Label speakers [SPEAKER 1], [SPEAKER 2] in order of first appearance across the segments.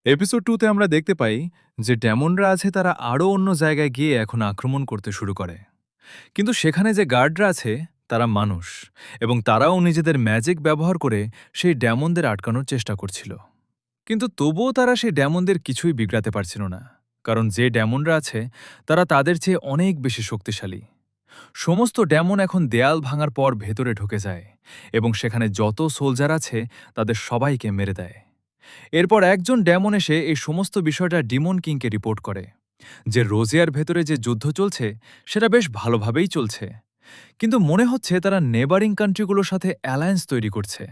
[SPEAKER 1] Episode 2 তে আমরা দেখতে পাই যে ডেমনরা আছে তারা আরও অন্য জায়গায় গিয়ে এখন আক্রমণ করতে শুরু করে। কিন্তু সেখানে যে গার্ডরা আছে তারা মানুষ, এবং তারাও নিজেদের ম্যাজিক ব্যবহার করে সেই ডেমনদের আটকানোর চেষ্টা করছিল। কিন্তু তবুও তারা সেই ডেমনদের কিছুই বিগড়াতে পারছিল না, কারণ যে ডেমনরা আছে তারা তাদের চেয়ে অনেক বেশি শক্তিশালী। সমস্ত ডেমন এখন দেয়াল ভাঙার পর ভেতরে ঢুকে যায় এবং সেখানে যত সোলজার আছে তাদের সবাইকে মেরে দেয়। এরপর একজন ডেমন এসে এই সমস্ত বিষয়টা ডিমন কিংকে রিপোর্ট করে যে রোজিয়ার ভেতরে যে যুদ্ধ চলছে সেটা বেশ ভালোভাবেই চলছে, কিন্তু মনে হচ্ছে তারা নেবারিং কান্ট্রিগুলোর সাথে অ্যালায়েন্স তৈরি করছে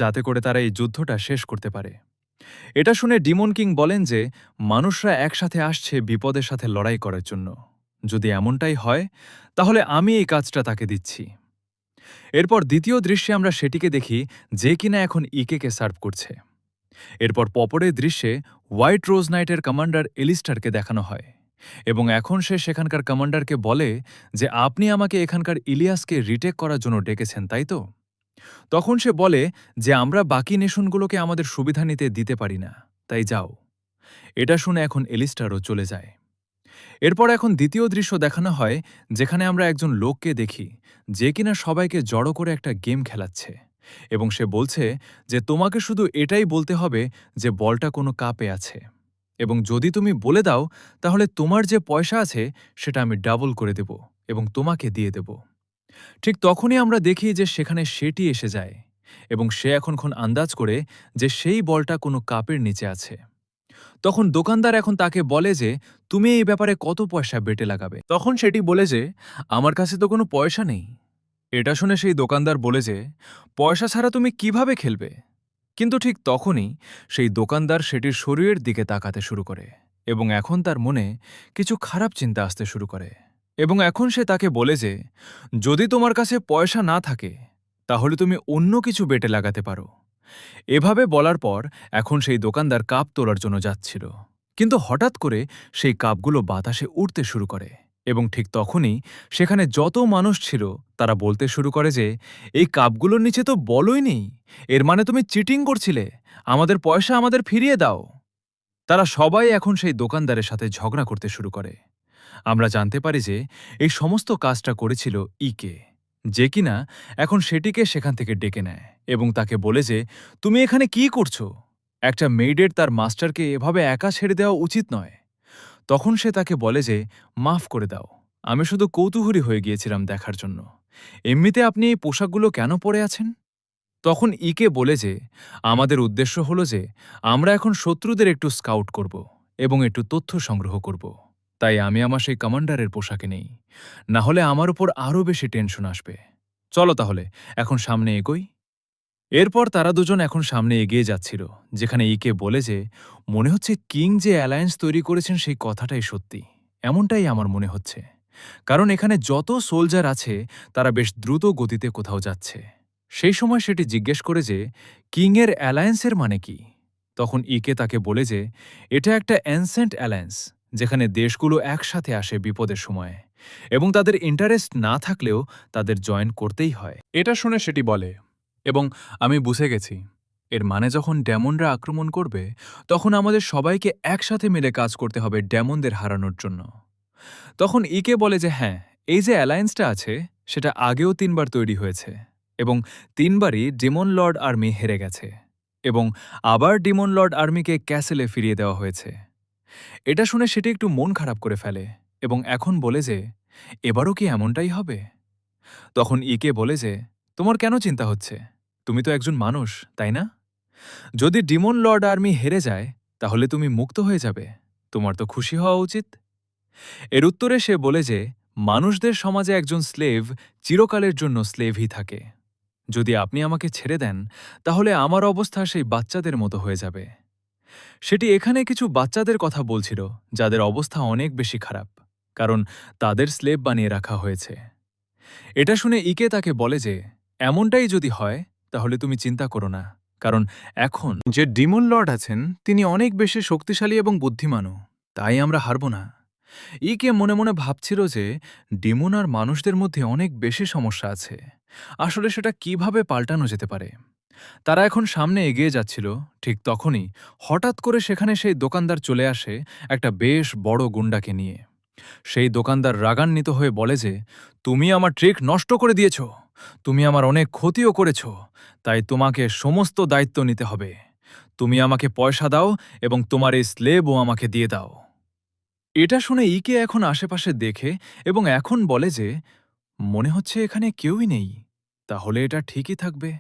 [SPEAKER 1] যাতে করে তারা এই যুদ্ধটা শেষ করতে পারে। এটা শুনে ডিমন কিং বলেন যে মানুষরা একসাথে আসছে বিপদের সাথে লড়াই করার জন্য। যদি এমনটাই হয় তাহলে আমি এই কাজটা তাকে দিচ্ছি। এরপর দ্বিতীয় দৃশ্যে আমরা সেটিকে দেখি যে কিনা এখন ইকেকে সার্ভ করছে। এরপর পপরের দৃশ্যে হোয়াইট রোজ নাইটের কমান্ডার এলিস্টারকে দেখানো হয়, এবং এখন সে সেখানকার কমান্ডারকে বলে যে আপনি আমাকে এখানকার ইলিয়াসকে রিটেক করার জন্য ডেকেছেন, তাই তো? তখন সে বলে যে আমরা বাকি নেশনগুলোকে আমাদের সুবিধা নিতে দিতে পারি না, তাই যাও। এটা শুনে এখন এলিস্টারও চলে যায়। এরপর এখন দ্বিতীয় দৃশ্য দেখানো হয় যেখানে আমরা একজন লোককে দেখি যে কিনা সবাইকে জড়ো করে একটা গেম খেলাচ্ছে, এবং সে বলছে যে তোমাকে শুধু এটাই বলতে হবে যে বলটা কোনো কাপে আছে, এবং যদি তুমি বলে দাও তাহলে তোমার যে পয়সা আছে সেটা আমি ডাবল করে দেব এবং তোমাকে দিয়ে দেব। ঠিক তখনই আমরা দেখি যে সেখানে সেটি এসে যায়, এবং সে এখনক্ষণ আন্দাজ করে যে সেই বলটা কোনো কাপের নিচে আছে। তখন দোকানদার এখন তাকে বলে যে তুমি এই ব্যাপারে কত পয়সা বেটে লাগাবে। তখন সেটি বলে যে আমার কাছে তো কোনো পয়সা নেই। এটা শুনে সেই দোকানদার বলে যে পয়সা ছাড়া তুমি কিভাবে খেলবে। কিন্তু ঠিক তখনই সেই দোকানদার সেটির শরীরের দিকে তাকাতে শুরু করে, এবং এখন তার মনে কিছু খারাপ চিন্তা আসতে শুরু করে, এবং এখন সে তাকে বলে যে যদি তোমার কাছে পয়সা না থাকে তাহলে তুমি অন্য কিছু বেটে লাগাতে পারো। এভাবে বলার পর এখন সেই দোকানদার কাপ তোলার জন্য যাচ্ছিল, কিন্তু হঠাৎ করে সেই কাপগুলো বাতাসে উড়তে শুরু করে, এবং ঠিক তখনই সেখানে যত মানুষ ছিল তারা বলতে শুরু করে যে এই কাপগুলোর নিচে তো বলই নেই, এর মানে তুমি চিটিং করছিলে, আমাদের পয়সা আমাদের ফিরিয়ে দাও। তারা সবাই এখন সেই দোকানদারের সাথে ঝগড়া করতে শুরু করে। আমরা জানতে পারি যে এই সমস্ত কাজটা করেছিল ইকে, যে কিনা এখন সেটিকে সেখান থেকে ডেকে নেয় এবং তাকে বলে যে তুমি এখানে কি করছো, একটা মেইডের তার মাস্টারকে এভাবে একা ছেড়ে দেওয়া উচিত নয়। তখন সে তাকে বলে যে মাফ করে দাও, আমি শুধু কৌতূহলী হয়ে গিয়েছিলাম দেখার জন্য, এমনিতে আপনি এই পোশাকগুলো কেন পরে আছেন? তখন ইকে বলে যে আমাদের উদ্দেশ্য হলো যে আমরা এখন শত্রুদের একটু স্কাউট করব এবং একটু তথ্য সংগ্রহ করব, তাই আমি আমার সেই কমান্ডারের পোশাকে নেই, না হলে আমার উপর আরও বেশি টেনশন আসবে। চলো তাহলে এখন সামনে এগোই। এরপর তারা দুজন এখন সামনে এগিয়ে যাচ্ছিল, যেখানে ইকে বলে যে মনে হচ্ছে কিং যে অ্যালায়েন্স তৈরি করেছেন সেই কথাটাই সত্যি, এমনটাই আমার মনে হচ্ছে, কারণ এখানে যত সোলজার আছে তারা বেশ দ্রুত গতিতে কোথাও যাচ্ছে। সেই সময় সেটি জিজ্ঞেস করে যে কিংয়ের অ্যালায়েন্সের মানে কি। তখন ইকে তাকে বলে যে এটা একটা অ্যানসেন্ট অ্যালায়েন্স, যেখানে দেশগুলো একসাথে আসে বিপদের সময়ে, এবং তাদের ইন্টারেস্ট না থাকলেও তাদের জয়েন করতেই হয়। এটা শুনে সেটি বলে, এবং আমি বুঝে গেছি, এর মানে যখন ডেমনরা আক্রমণ করবে তখন আমাদের সবাইকে একসাথে মিলে কাজ করতে হবে ডেমনদের হারানোর জন্য। তখন ইকে বলে যে হ্যাঁ, এই যে অ্যালায়েন্সটা আছে সেটা আগেও 3বার তৈরি হয়েছে, এবং 3বারই ডিমন লর্ড আর্মি হেরে গেছে, এবং আবার ডিমন লর্ড আর্মিকে ক্যাসেলে ফিরিয়ে দেওয়া হয়েছে। এটা শুনে সেটি একটু মন খারাপ করে ফেলে, এবং এখন বলে যে এবারও কি এমনটাই হবে? তখন ইকে বলে যে তোমার কেন চিন্তা হচ্ছে, তুমি তো একজন মানুষ, তাই না? যদি ডিমন লর্ড আর্মি হেরে যায় তাহলে তুমি মুক্ত হয়ে যাবে, তোমার তো খুশি হওয়া উচিত। এর উত্তরে সে বলে যে মানুষদের সমাজে একজন স্লেভ চিরকালের জন্য স্লেভই থাকে। যদি আপনি আমাকে ছেড়ে দেন তাহলে আমার অবস্থা সেই বাচ্চাদের মতো হয়ে যাবে। সেটি এখানে কিছু বাচ্চাদের কথা বলছিল যাদের অবস্থা অনেক বেশি খারাপ, কারণ তাদের স্লেভ বানিয়ে রাখা হয়েছে। এটা শুনে ইকে তাকে বলে যে এমনটাই যদি হয় তাহলে তুমি চিন্তা করো না, কারণ এখন যে ডিমন লর্ড আছেন তিনি অনেক বেশি শক্তিশালী এবং বুদ্ধিমানও, তাই আমরা হারব না। ইকে মনে মনে ভাবছিল যে ডিমন আর মানুষদের মধ্যে অনেক বেশি সমস্যা আছে, আসলে সেটা কিভাবে পাল্টানো যেতে পারে। তারা এখন সামনে এগিয়ে যাচ্ছিল, ঠিক তখনই হঠাৎ করে সেখানে সেই দোকানদার চলে আসে একটা বেশ বড় গুন্ডাকে নিয়ে। সেই দোকানদার রাগান্বিত হয়ে বলে যে, তুমি আমার ট্রিক নষ্ট করে দিয়েছ, তুমি আমার অনেক ক্ষতিও করেছ, তাই তোমাকে সমস্ত দায়িত্ব নিতে হবে। তুমি আমাকে পয়সা দাও এবং তোমার এই স্লেবও আমাকে দিয়ে দাও। এটা শুনে ইকে এখন আশেপাশে দেখে এবং এখন বলে যে, মনে হচ্ছে এখানে কেউই নেই, তাহলে এটা ঠিকই থাকবে।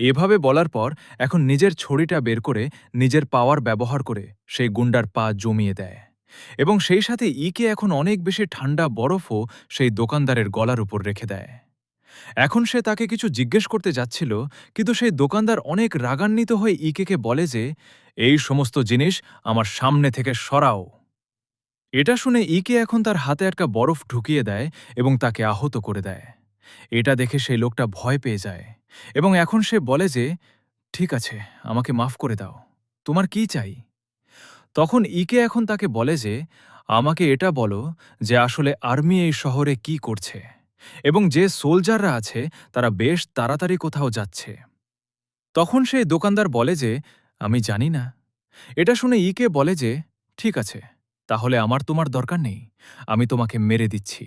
[SPEAKER 1] এভাবে বলার পর এখন নিজের ছড়িটা বের করে নিজের পাওয়ার ব্যবহার করে সেই গুন্ডার পা জমিয়ে দেয় এবং সেই সাথে ইকে এখন অনেক বেশি ঠান্ডা বরফও সেই দোকানদারের গলার উপর রেখে দেয়। এখন সে তাকে কিছু জিজ্ঞেস করতে যাচ্ছিল, কিন্তু সেই দোকানদার অনেক রাগান্বিত হয়ে ইকেকে বলে যে, এই সমস্ত জিনিস আমার সামনে থেকে সরাও। এটা শুনে ইকে এখন তার হাতে একটা বরফ ঢুকিয়ে দেয় এবং তাকে আহত করে দেয়। এটা দেখে সেই লোকটা ভয় পেয়ে যায় এবং এখন সে বলে যে, ঠিক আছে, আমাকে মাফ করে দাও, তোমার কি চাই? তখন ইকে এখন তাকে বলে যে, আমাকে এটা বলো যে আসলে আর্মি এই শহরে কি করছে এবং যে সোলজাররা আছে তারা বেশ তাড়াতাড়ি কোথাও যাচ্ছে। তখন সেই দোকানদার বলে যে, আমি জানি না। এটা শুনে ইকে বলে যে, ঠিক আছে, তাহলে আমার তোমার দরকার নেই, আমি তোমাকে মেরে দিচ্ছি।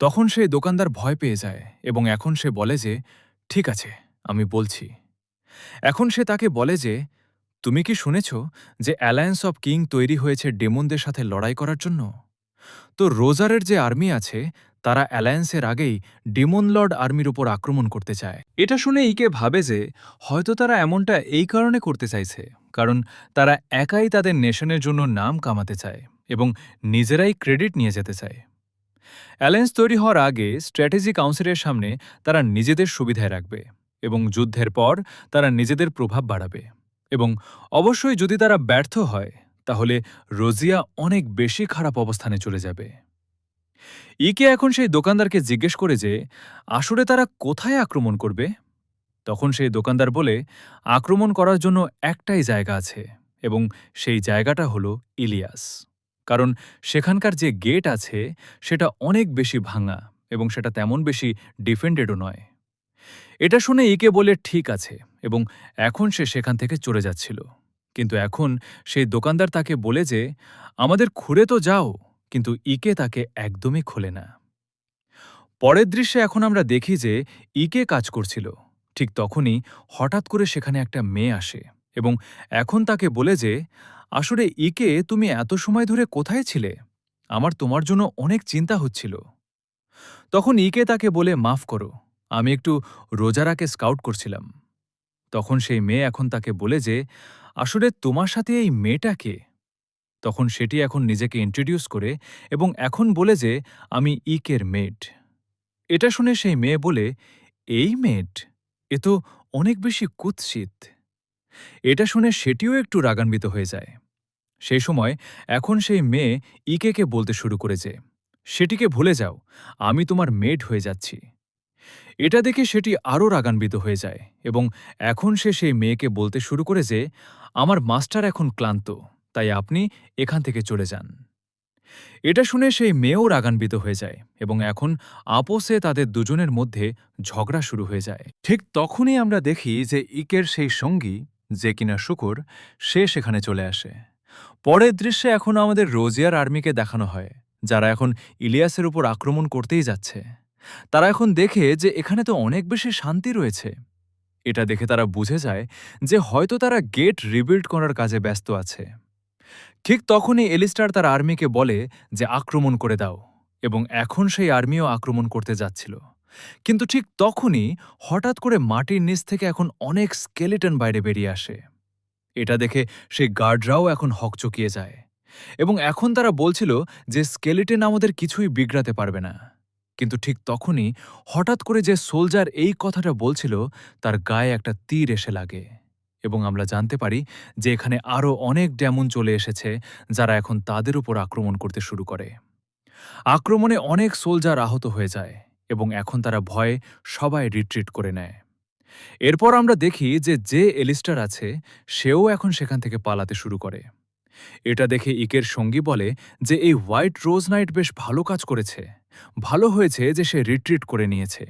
[SPEAKER 1] তখন সেই দোকানদার ভয় পেয়ে যায় এবং এখন সে বলে যে, ঠিক আছে, আমি বলছি। এখন সে তাকে বলে যে, তুমি কি শুনেছ যে অ্যালায়েন্স অব কিং তৈরি হয়েছে ডেমনদের সাথে লড়াই করার জন্য? তো রোজারের যে আর্মি আছে তারা অ্যালায়েন্সের আগেই ডেমন লর্ড আর্মির উপর আক্রমণ করতে চায়। এটা শুনে ইকে ভাবে যে হয়তো তারা এমনটা এই কারণে করতে চাইছে কারণ তারা একাই তাদের নেশনের জন্য নাম কামাতে চায় এবং নিজেরাই ক্রেডিট নিয়ে যেতে চায়। অ্যালায়েন্স তৈরি হওয়ার আগে স্ট্র্যাটেজি কাউন্সিলের সামনে তারা নিজেদের সুবিধায় রাখবে এবং যুদ্ধের পর তারা নিজেদের প্রভাব বাড়াবে এবং অবশ্যই যদি তারা ব্যর্থ হয় তাহলে রোজিয়া অনেক বেশি খারাপ অবস্থানে চলে যাবে। ইকে এখন সেই দোকানদারকে জিজ্ঞেস করে যে আসলে তারা কোথায় আক্রমণ করবে। তখন সেই দোকানদার বলে, আক্রমণ করার জন্য একটাই জায়গা আছে এবং সেই জায়গাটা হলো ইলিয়াস, কারণ সেখানকার যে গেট আছে সেটা অনেক বেশি ভাঙা এবং সেটা তেমন বেশি ডিফেন্ডেডও নয়। এটা শুনে ইকে বলে ঠিক আছে এবং এখন সে সেখান থেকে চলে যাচ্ছিল, কিন্তু এখন সেই দোকানদার তাকে বলে যে আমাদের খুঁড়ে তো যাও, কিন্তু ইকে তাকে একদমই খোলে না। পরের দৃশ্যে এখন আমরা দেখি যে ইকে কাজ করছিল, ঠিক তখনই হঠাৎ করে সেখানে একটা মেয়ে আসে এবং এখন তাকে বলে যে আসলে ইকে তুমি এত সময় ধরে কোথায় ছিলে, আমার তোমার জন্য অনেক চিন্তা হচ্ছিল। তখন ইকে তাকে বলে, মাফ করো, আমি একটু রোজারাকে স্কাউট করছিলাম। তখন সেই মেয়ে এখন তাকে বলে যে আসলে তোমার সাথে এই মেয়েটা কে। তখন সেটি এখন নিজেকে ইন্ট্রোডিউস করে এবং এখন বলে যে আমি ইকের মেড। এটা শুনে সেই মেয়ে বলে, এই মেড, এ তো অনেক বেশি কুৎসিত। এটা শুনে সেটিও একটু রাগান্বিত হয়ে যায়। সেই সময় এখন সেই মেয়ে ইকেকে বলতে শুরু করেছে, সেটিকে ভুলে যাও, আমি তোমার মেড হয়ে যাচ্ছি। এটা দেখে সেটি আরও রাগান্বিত হয়ে যায় এবং এখন সে সেই মেয়েকে বলতে শুরু করে যে আমার মাস্টার এখন ক্লান্ত, তাই আপনি এখান থেকে চলে যান। এটা শুনে সেই মেয়েও রাগান্বিত হয়ে যায় এবং এখন আপোসে তাদের দুজনের মধ্যে ঝগড়া শুরু হয়ে যায়। ঠিক তখনই আমরা দেখি যে ইকের সেই সঙ্গী, যে কিনা শুকুর, সে সেখানে চলে আসে। পরের দৃশ্যে এখন আমাদের রোজিয়ার আর্মিকে দেখানো হয়, যারা এখন ইলিয়াসের উপর আক্রমণ করতেই যাচ্ছে। তারা এখন দেখে যে এখানে তো অনেক বেশি শান্তি রয়েছে। এটা দেখে তারা বুঝে যায় যে হয়তো তারা গেট রিবিল্ড করার কাজে ব্যস্ত আছে। ঠিক তখনই এলিস্টার তার আর্মিকে বলে যে আক্রমণ করে দাও, এবং এখন সেই আর্মিও আক্রমণ করতে যাচ্ছিল। কিন্তু ঠিক তখনই হঠাৎ করে মাটির নিচ থেকে এখন অনেক স্কেলেটন বাইরে বেরিয়ে আসে। এটা দেখে সেই গার্ডরাও এখন হকচকিয়ে যায় এবং এখন তারা বলছিল যে স্কেলেটন আমাদের কিছুই বিগড়াতে পারবে না। কিন্তু ঠিক তখনই হঠাৎ করে যে সোলজার এই কথাটা বলছিল তার গায়ে একটা তীর এসে লাগে এবং আমরা জানতে পারি যে এখানে আরও অনেক ডেমন চলে এসেছে, যারা এখন তাদের উপর আক্রমণ করতে শুরু করে। আক্রমণে অনেক সোলজার আহত হয়ে যায় এবং এখন তারা ভয়ে সবাই রিট্রিট করে নেয়। এরপর আমরা দেখি যে যে এলিস্টার আছে সেও এখন সেখান থেকে পালাতে শুরু করে। এটা দেখে ইকের সঙ্গী বলে যে এই হোয়াইট রোজ নাইট বেশ ভালো কাজ করেছে, ভালো হয়েছে যে সে রিট্রিট করে নিয়েছে।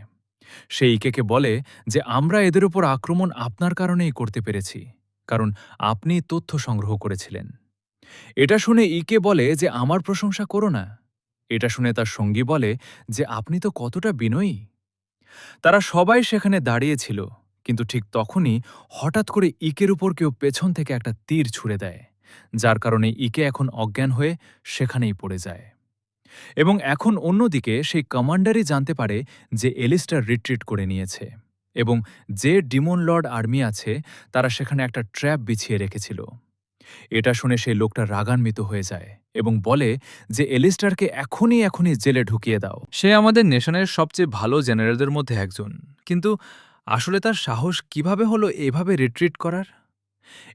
[SPEAKER 1] সে ইকেকে বলে যে আমরা এদের উপর আক্রমণ আপনার কারণেই করতে পেরেছি, কারণ আপনি তথ্য সংগ্রহ করেছিলেন। এটা শুনে ইকে বলে যে আমার প্রশংসা করো না। এটা শুনে তার সঙ্গী বলে যে আপনি তো কতটা বিনয়ী। তারা সবাই সেখানে দাঁড়িয়েছিল, কিন্তু ঠিক তখনই হঠাৎ করে ইকের উপর কেউ পেছন থেকে একটা তীর ছুঁড়ে দেয়, যার কারণে ইকে এখন অজ্ঞান হয়ে সেখানেই পড়ে যায়। এবং এখন অন্যদিকে সেই কমান্ডারই জানতে পারে যে এলিস্টার রিট্রিট করে নিয়েছে, এবং যে ডিমন লর্ড আর্মি আছে তারা সেখানে একটা ট্র্যাপ বিছিয়ে রেখেছিল। এটা শুনে সেই লোকটা রাগান্বিত হয়ে যায় এবং বলে যে এলিস্টারকে এখনই জেলে ঢুকিয়ে দাও। সে আমাদের নেশনের সবচেয়ে ভালো জেনারেলদের মধ্যে একজন, কিন্তু আসলে তার সাহস কিভাবে হলো এভাবে রিট্রিট করার?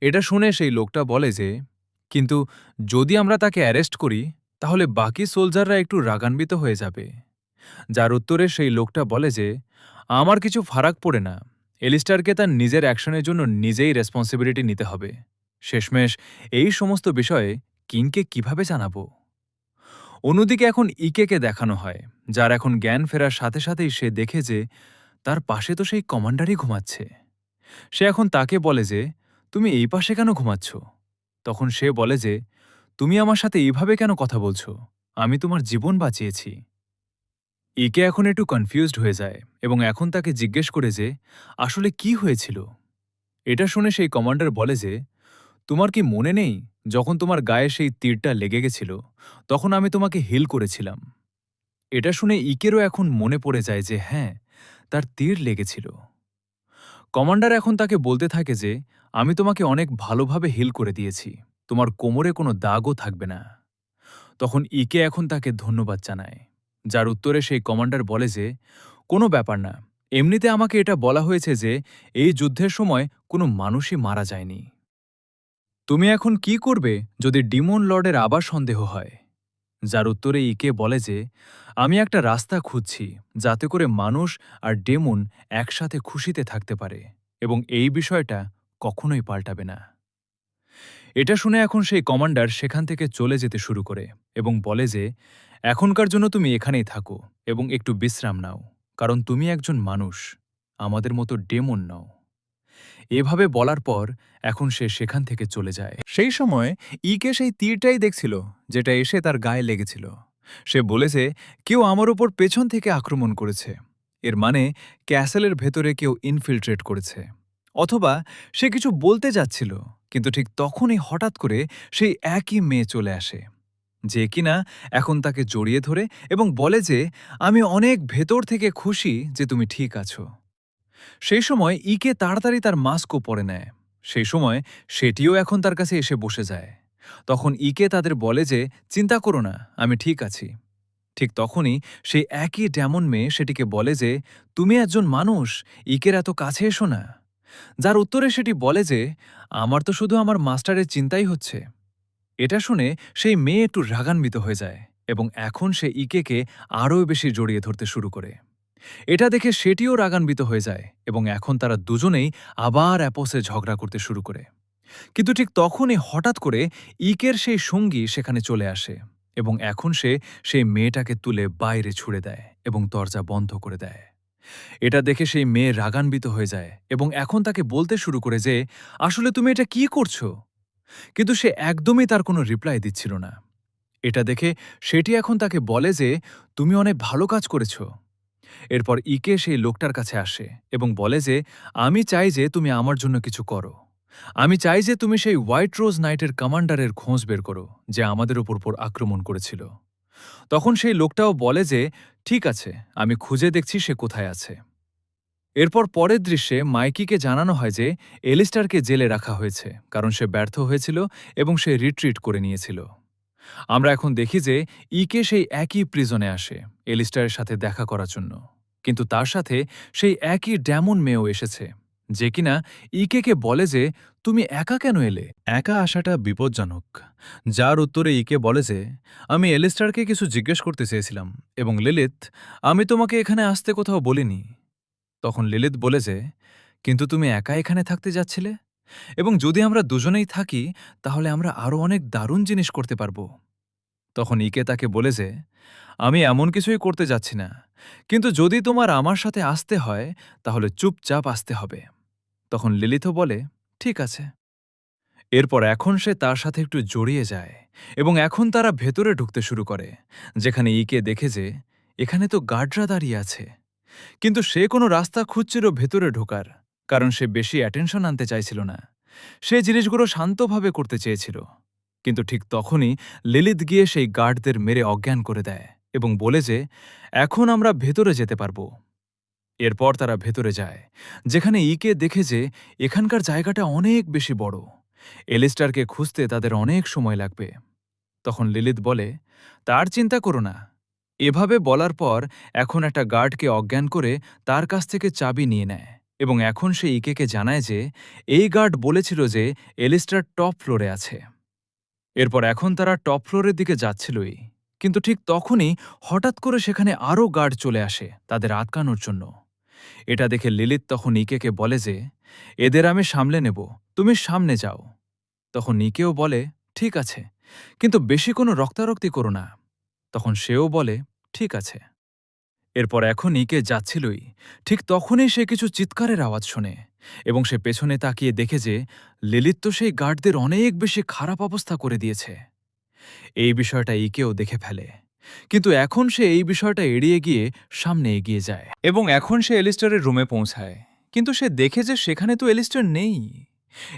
[SPEAKER 1] এটা শুনে সেই লোকটা বলে যে কিন্তু যদি আমরা তাকে অ্যারেস্ট করি তাহলে বাকি সোলজাররা একটু রাগান্বিত হয়ে যাবে। যার উত্তরে সেই লোকটা বলে যে আমার কিছু ফারাক পড়ে না, এলিস্টারকে তার নিজের অ্যাকশনের জন্য নিজেই রেসপন্সিবিলিটি নিতে হবে। শেষমেশ এই সমস্ত বিষয়ে কিংকে কিভাবে জানাবো? অন্যদিকে এখন ইকেকে দেখানো হয়, যার এখন জ্ঞান ফেরার সাথে সাথেই সে দেখে যে তার পাশে তো সেই কমান্ডারই ঘুমাচ্ছে। সে এখন তাকে বলে যে তুমি এই পাশে কেন ঘুমাচ্ছ? তখন সে বলে যে তুমি আমার সাথে এইভাবে কেন কথা বলছো? আমি তোমার জীবন বাঁচিয়েছি। ইকে এখন একটু কনফিউজড হয়ে যায় এবং এখন তাকে জিজ্ঞেস করে যে আসলে কি হয়েছিল। এটা শুনে সেই কমান্ডার বলে যে তোমার কি মনে নেই যখন তোমার গায়ে সেই তীরটা লেগে গেছিল, তখন আমি তোমাকে হিল করেছিলাম। এটা শুনে ইকেরও এখন মনে পড়ে যায় যে হ্যাঁ, তার তীর লেগেছিল। কমান্ডার এখন তাকে বলতে থাকে যে আমি তোমাকে অনেক ভালোভাবে হিল করে দিয়েছি, তোমার কোমরে কোনো দাগও থাকবে না। তখন ইকে এখন তাকে ধন্যবাদ জানায়, যার উত্তরে সেই কমান্ডার বলে যে কোনো ব্যাপার না, এমনিতে আমাকে এটা বলা হয়েছে যে এই যুদ্ধের সময় কোনো মানুষই মারা যায়নি। তুমি এখন কি করবে যদি ডিমন লর্ডের আবার সন্দেহ হয়? যার উত্তরে ইকে বলে যে আমি একটা রাস্তা খুঁজছি যাতে করে মানুষ আর ডেমন একসাথে খুশিতে থাকতে পারে, এবং এই বিষয়টা কখনোই পাল্টাবে না। এটা শুনে এখন সেই কমান্ডার সেখান থেকে চলে যেতে শুরু করে এবং বলে যে এখনকার জন্য তুমি এখানেই থাকো এবং একটু বিশ্রাম নাও, কারণ তুমি একজন মানুষ, আমাদের মতো ডেমন নও। এভাবে বলার পর এখন সে সেখান থেকে চলে যায়। সেই সময় ইকে সেই তীরটাই দেখছিল যেটা এসে তার গায়ে লেগেছিল। সে বলেছে কেউ আমার উপর পেছন থেকে আক্রমণ করেছে, এর মানে ক্যাসেলের ভেতরে কেউ ইনফিল্ট্রেট করেছে। অথবা সে কিছু বলতে যাচ্ছিল, কিন্তু ঠিক তখনই হঠাৎ করে সেই একই মেয়ে চলে আসে, যে কিনা এখন তাকে জড়িয়ে ধরে এবং বলে যে আমি অনেক ভেতর থেকে খুশি যে তুমি ঠিক আছো। সেই সময় ইকে তাড়াতাড়ি তার মাস্কও পরে নেয়। সেই সময় সেটিও এখন তার কাছে এসে বসে যায়। তখন ইকে তাদের বলে যে চিন্তা করো না, আমি ঠিক আছি। ঠিক তখনই সেই একই ডেমন মেয়ে সেটিকে বলে যে তুমি একজন মানুষ, ইকের এত কাছে এসো না। যার উত্তরে সেটি বলে যে আমার তো শুধু আমার মাস্টারের চিন্তাই হচ্ছে। এটা শুনে সেই মেয়ে একটু রাগান্বিত হয়ে যায় এবং এখন সে ইকেকে আরও বেশি জড়িয়ে ধরতে শুরু করে। এটা দেখে সেটিও রাগান্বিত হয়ে যায় এবং এখন তারা দুজনেই আবার অ্যাপসে ঝগড়া করতে শুরু করে। কিন্তু ঠিক তখনই হঠাৎ করে ইকের সেই সঙ্গী সেখানে চলে আসে এবং এখন সে সেই মেয়েটাকে তুলে বাইরে ছুড়ে দেয় এবং দরজা বন্ধ করে দেয়। এটা দেখে সেই মেয়ে রাগান্বিত হয়ে যায় এবং এখন তাকে বলতে শুরু করে যে আসলে তুমি এটা কি করছো? কিন্তু সে একদমই তার কোনো রিপ্লাই দিচ্ছিল না। এটা দেখে সেটি এখন তাকে বলে যে তুমি অনেক ভালো কাজ করেছো। এরপর ইকে সেই লোকটার কাছে আসে এবং বলে যে আমি চাই যে তুমি আমার জন্য কিছু করো। আমি চাই যে তুমি সেই হোয়াইট রোজ নাইটের কমান্ডারের খোঁজ বের করো যে আমাদের উপর আক্রমণ করেছিল। তখন সেই লোকটাও বলে যে ঠিক আছে, আমি খুঁজে দেখছি সে কোথায় আছে। এরপর পরের দৃশ্যে মাইকিকে জানানো হয় যে এলিস্টারকে জেলে রাখা হয়েছে কারণ সে ব্যর্থ হয়েছিল এবং সে রিট্রিট করে নিয়েছিল। আমরা এখন দেখি যে ইকে সেই একই প্রিজনে আসে এলিস্টারের সাথে দেখা করার জন্য, কিন্তু তার সাথে সেই একই ডেমন মেয়েও এসেছে, যে কিনা ইকেকে বলে যে তুমি একা কেন এলে? একা আসাটা বিপজ্জনক। যার উত্তরে ইকে বলে যে আমি এলিস্টারকে কিছু জিজ্ঞেস করতে চেয়েছিলাম এবং লিলিথ, আমি তোমাকে এখানে আসতে কোথাও বলিনি। তখন লিলিথ বলে যে কিন্তু তুমি একা এখানে থাকতে যাচ্ছিলে, এবং যদি আমরা দুজনেই থাকি তাহলে আমরা আরও অনেক দারুণ জিনিস করতে পারব। তখন ইকে তাকে বলে যে আমি এমন কিছুই করতে যাচ্ছি না, কিন্তু যদি তোমার আমার সাথে আসতে হয় তাহলে চুপচাপ আসতে হবে। তখন লিলিথও বলে, ঠিক আছে। এরপর এখন সে তার সাথে একটু জড়িয়ে যায় এবং এখন তারা ভেতরে ঢুকতে শুরু করে, যেখানে ইকে দেখে যে এখানে তো গার্ডরা দাঁড়িয়ে আছে। কিন্তু সে কোনো রাস্তা খুঁজছিল ভেতরে ঢোকার, কারণ সে বেশি অ্যাটেনশন আনতে চাইছিল না। সে জিনিসগুলো শান্তভাবে করতে চেয়েছিল। কিন্তু ঠিক তখনই লিলিথ গিয়ে সেই গার্ডদের মেরে অজ্ঞান করে দেয় এবং বলে যে এখন আমরা ভেতরে যেতে পারব। এরপর তারা ভেতরে যায়, যেখানে ইকে দেখে যে এখানকার জায়গাটা অনেক বেশি বড়। এলিস্টারকে খুঁজতে তাদের অনেক সময় লাগবে। তখন লিলিথ বলে, তার চিন্তা করো না। এভাবে বলার পর এখন একটা গার্ডকে অজ্ঞান করে তার কাছ থেকে চাবি নিয়ে নেয় এবং এখন সে ইকেকে জানায় যে এই গার্ড বলেছিল যে এলিস্টার টপ ফ্লোরে আছে। এরপর এখন তারা টপ ফ্লোরের দিকে যাচ্ছিলই, কিন্তু ঠিক তখনই হঠাৎ করে সেখানে আরও গার্ড চলে আসে তাদের আটকানোর জন্য। এটা দেখে লিলিথ তখন ইকেকে বলে যে এদের আমি সামলে নেব, তুমি সামনে যাও। তখন নিকেও বলে, ঠিক আছে, কিন্তু বেশি কোনো রক্তারক্তি করো না। তখন সেও বলে, ঠিক আছে। এরপর এখন নিকে যাচ্ছিলই, ঠিক তখনই সে কিছু চিৎকারের আওয়াজ শোনে এবং সে পেছনে তাকিয়ে দেখে যে লিলিথ তো সেই গার্ডদের অনেক বেশি খারাপ অবস্থা করে দিয়েছে। এই বিষয়টা ইকেও দেখে ফেলে, কিন্তু এখন সে এই বিষয়টা এড়িয়ে গিয়ে সামনে এগিয়ে যায় এবং এখন সে এলিস্টারের রুমে পৌঁছায়। কিন্তু সে দেখে যে সেখানে তো এলিস্টার নেই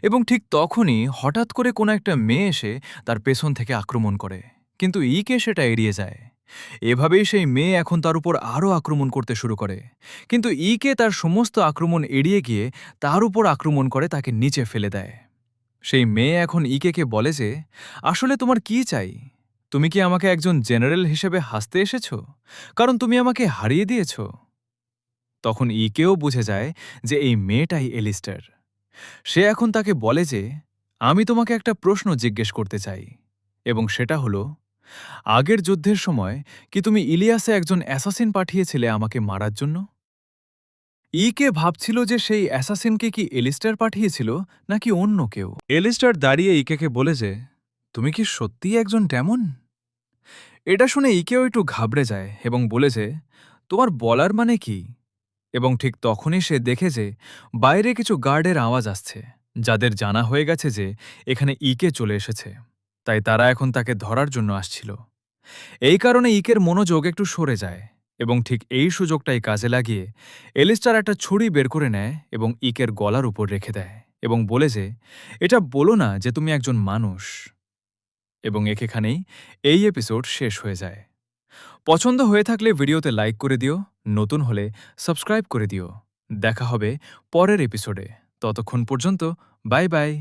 [SPEAKER 1] এবং ঠিক তখনই হঠাৎ করে কোনো একটা মেয়ে এসে তার পেছন থেকে আক্রমণ করে, কিন্তু ইকে সেটা এড়িয়ে যায়। এভাবেই সেই মেয়ে এখন তার উপর আরও আক্রমণ করতে শুরু করে, কিন্তু ইকে তার সমস্ত আক্রমণ এড়িয়ে গিয়ে তার উপর আক্রমণ করে তাকে নিচে ফেলে দেয়। সেই মেয়ে এখন ইকেকে বলে যে আসলে তোমার কি চাই? তুমি কি আমাকে একজন জেনারেল হিসেবে হাসতে এসেছ, কারণ তুমি আমাকে হারিয়ে দিয়েছ? তখন ইকেও বুঝে যায় যে এই মেয়েটাই এলিস্টার। সে এখন তাকে বলে যে আমি তোমাকে একটা প্রশ্ন জিজ্ঞেস করতে চাই, এবং সেটা হলো, আগের যুদ্ধের সময় কি তুমি ইলিয়াসে একজন অ্যাসাসিন পাঠিয়েছিলে আমাকে মারার জন্য? ইকে ভাবছিল যে সেই অ্যাসাসিনকে কি এলিস্টার পাঠিয়েছিল নাকি অন্য কেউ। এলিস্টার দাঁড়িয়ে ইকেকে বলে যে তুমি কি সত্যিই একজন ডেমন? এটা শুনে ইকেও একটু ঘাবড়ে যায় এবং বলে যে তোমার বলার মানে কি? এবং ঠিক তখনই সে দেখে যে বাইরে কিছু গার্ডের আওয়াজ আসছে, যাদের জানা হয়ে গেছে যে এখানে ইকে চলে এসেছে, তাই তারা এখন তাকে ধরার জন্য আসছিল। এই কারণে ইকের মনোযোগ একটু সরে যায় এবং ঠিক এই সুযোগটাই কাজে লাগিয়ে এলিস্টার একটা ছুরি বের করে নেয় এবং ইকের গলার উপর রেখে দেয় এবং বলে যে এটা বলো না যে তুমি একজন মানুষ। এবং এখানেই এই এপিসোড শেষ হয়ে যায়। পছন্দ হয়ে থাকলে ভিডিওতে লাইক করে দিও, নতুন হলে সাবস্ক্রাইব করে দিও। দেখা হবে পরের এপিসোডে। ততক্ষণ পর্যন্ত বাই বাই।